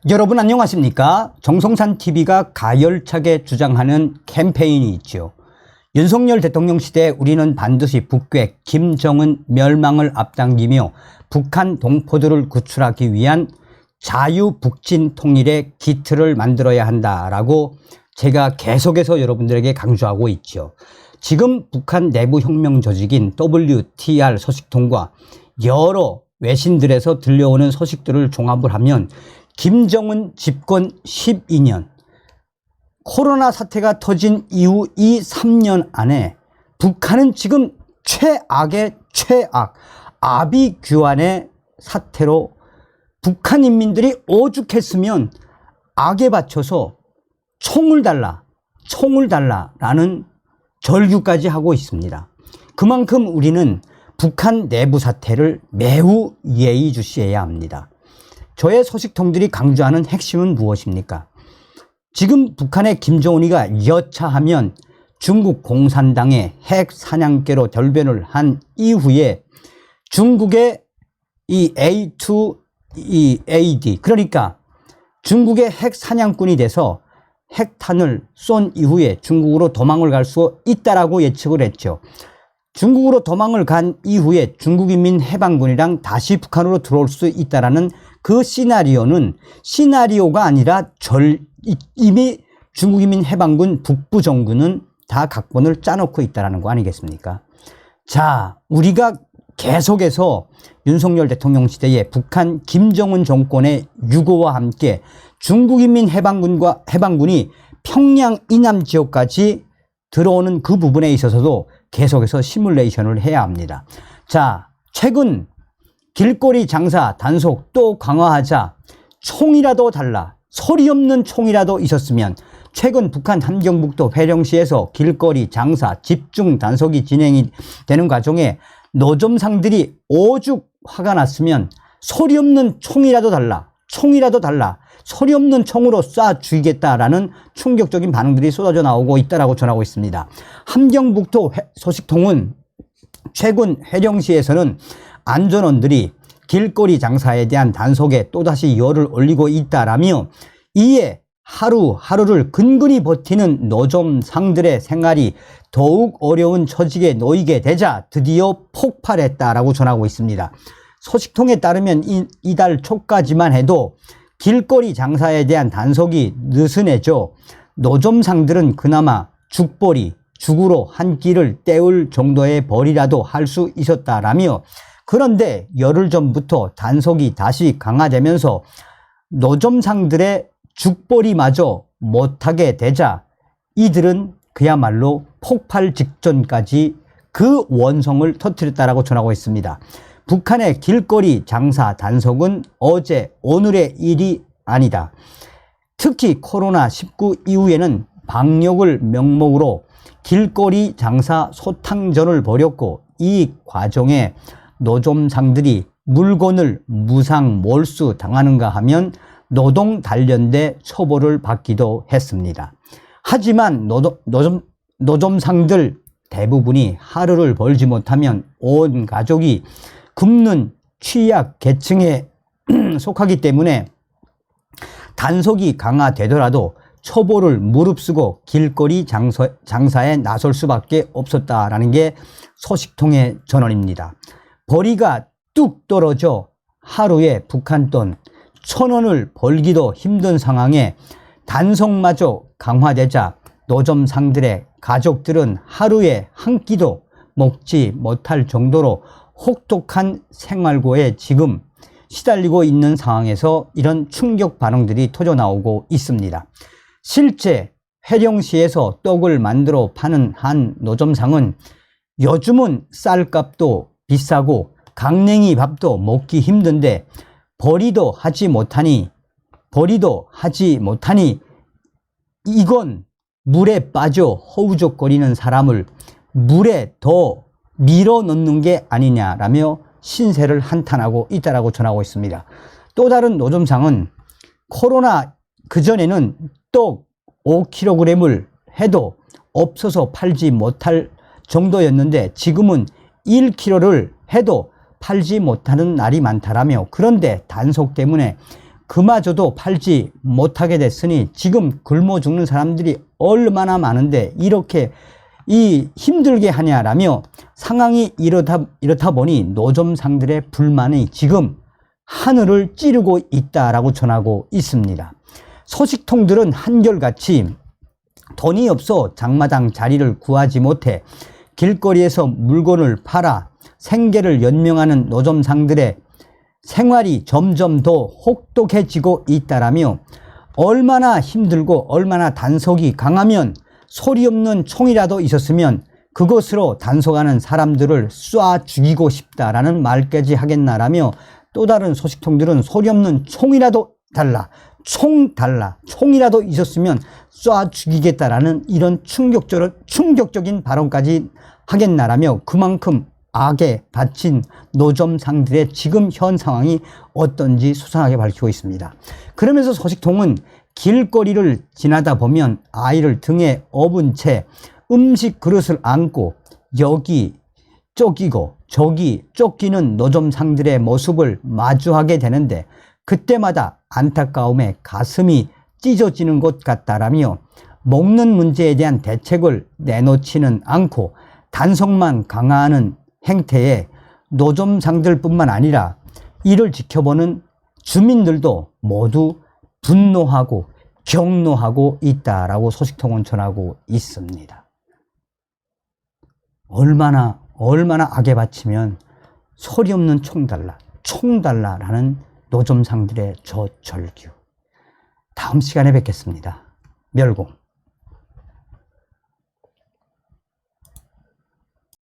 여러분 안녕하십니까? 정성산TV가 가열차게 주장하는 캠페인이 있죠. 윤석열 대통령 시대에 우리는 반드시 북괴, 김정은 멸망을 앞당기며 북한 동포들을 구출하기 위한 자유북진 통일의 기틀을 만들어야 한다라고 제가 계속해서 여러분들에게 강조하고 있죠. 지금 북한 내부 혁명 조직인 WTR 소식통과 여러 외신들에서 들려오는 소식들을 종합을 하면 김정은 집권 12년, 코로나 사태가 터진 이후 이 3년 안에 북한은 지금 최악의 최악, 아비규환의 사태로 북한 인민들이 오죽했으면 악에 바쳐서 총을 달라라는 절규까지 하고 있습니다. 그만큼 우리는 북한 내부 사태를 매우 예의주시해야 합니다. 저의 소식통들이 강조하는 핵심은 무엇입니까? 지금 북한의 김정은이가 여차하면 중국 공산당의 핵 사냥개로 결변을 한 이후에 중국의 이 A2AD, 그러니까 중국의 핵 사냥꾼이 돼서 핵탄을 쏜 이후에 중국으로 도망을 갈 수 있다라고 예측을 했죠. 중국으로 도망을 간 이후에 중국인민 해방군이랑 다시 북한으로 들어올 수 있다라는 그 시나리오는 시나리오가 아니라 이미 중국인민 해방군 북부정부는 다 각본을 짜놓고 있다라는 거 아니겠습니까? 자, 우리가 계속해서 윤석열 대통령 시대에 북한 김정은 정권의 유고와 함께 중국인민 해방군이 평양 이남 지역까지 들어오는 그 부분에 있어서도 계속해서 시뮬레이션을 해야 합니다. 자, 최근 길거리 장사 단속 또 강화하자, 총이라도 달라, 소리 없는 총이라도 있었으면, 최근 북한 함경북도 회령시에서 길거리 장사 집중 단속이 진행이 되는 과정에 노점상들이 오죽 화가 났으면 소리 없는 총이라도 달라, 소리 없는 총으로 쏴 죽이겠다라는 충격적인 반응들이 쏟아져 나오고 있다라고 전하고 있습니다. 함경북도 소식통은 최근 회령시에서는 안전원들이 길거리 장사에 대한 단속에 또다시 열을 올리고 있다라며, 이에 하루하루를 근근히 버티는 노점상들의 생활이 더욱 어려운 처지에 놓이게 되자 드디어 폭발했다라고 전하고 있습니다. 소식통에 따르면 이달 초까지만 해도 길거리 장사에 대한 단속이 느슨해져 노점상들은 그나마 죽으로 한 끼를 때울 정도의 벌이라도 할 수 있었다라며, 그런데 열흘 전부터 단속이 다시 강화되면서 노점상들의 죽벌이마저 못하게 되자 이들은 그야말로 폭발 직전까지 그 원성을 터뜨렸다라고 전하고 있습니다. 북한의 길거리 장사 단속은 어제 오늘의 일이 아니다. 특히 코로나19 이후에는 방역을 명목으로 길거리 장사 소탕전을 벌였고, 이 과정에 노점상들이 물건을 무상 몰수 당하는가 하면 노동 단련대 처벌을 받기도 했습니다. 하지만 노점상들 대부분이 하루를 벌지 못하면 온 가족이 굶는 취약 계층에 속하기 때문에 단속이 강화되더라도 처벌을 무릅쓰고 길거리 장사에 나설 수밖에 없었다라는 게 소식통의 전언입니다. 벌이가 뚝 떨어져 하루에 북한 돈 1,000원을 벌기도 힘든 상황에 단속마저 강화되자 노점상들의 가족들은 하루에 한 끼도 먹지 못할 정도로 혹독한 생활고에 지금 시달리고 있는 상황에서 이런 충격 반응들이 터져나오고 있습니다. 실제 회령시에서 떡을 만들어 파는 한 노점상은 요즘은 쌀값도 비싸고 강냉이 밥도 먹기 힘든데 벌이도 하지 못하니 이건 물에 빠져 허우적거리는 사람을 물에 더 밀어넣는 게 아니냐라며 신세를 한탄하고 있다라고 전하고 있습니다. 또 다른 노점상은 코로나 그전에는 떡 5kg을 해도 없어서 팔지 못할 정도였는데 지금은 1kg를 해도 팔지 못하는 날이 많다라며, 그런데 단속 때문에 그마저도 팔지 못하게 됐으니 지금 굶어 죽는 사람들이 얼마나 많은데 이렇게 힘들게 하냐라며 상황이 이렇다 보니 노점상들의 불만이 지금 하늘을 찌르고 있다라고 전하고 있습니다. 소식통들은 한결같이 돈이 없어 장마당 자리를 구하지 못해 길거리에서 물건을 팔아 생계를 연명하는 노점상들의 생활이 점점 더 혹독해지고 있다라며 얼마나 힘들고 얼마나 단속이 강하면 소리 없는 총이라도 있었으면 그것으로 단속하는 사람들을 쏴 죽이고 싶다라는 말까지 하겠나라며 또 다른 소식통들은 소리 없는 총이라도 달라, 총이라도 있었으면 쏴 죽이겠다라는 이런 충격적인 발언까지 하겠나라며 그만큼 악에 갇힌 노점상들의 지금 현 상황이 어떤지 수상하게 밝히고 있습니다. 그러면서 소식통은 길거리를 지나다 보면 아이를 등에 업은 채 음식 그릇을 안고 여기 쫓기고 저기 쫓기는 노점상들의 모습을 마주하게 되는데 그때마다 안타까움에 가슴이 찢어지는 것 같다라며 먹는 문제에 대한 대책을 내놓지는 않고 단속만 강화하는 행태에 노점상들뿐만 아니라 이를 지켜보는 주민들도 모두 분노하고 경노하고 있다라고 소식통은 전하고 있습니다. 얼마나 악에 바치면 소리 없는 총 달라라는 노점상들의 저 절규. 다음 시간에 뵙겠습니다. 멸공.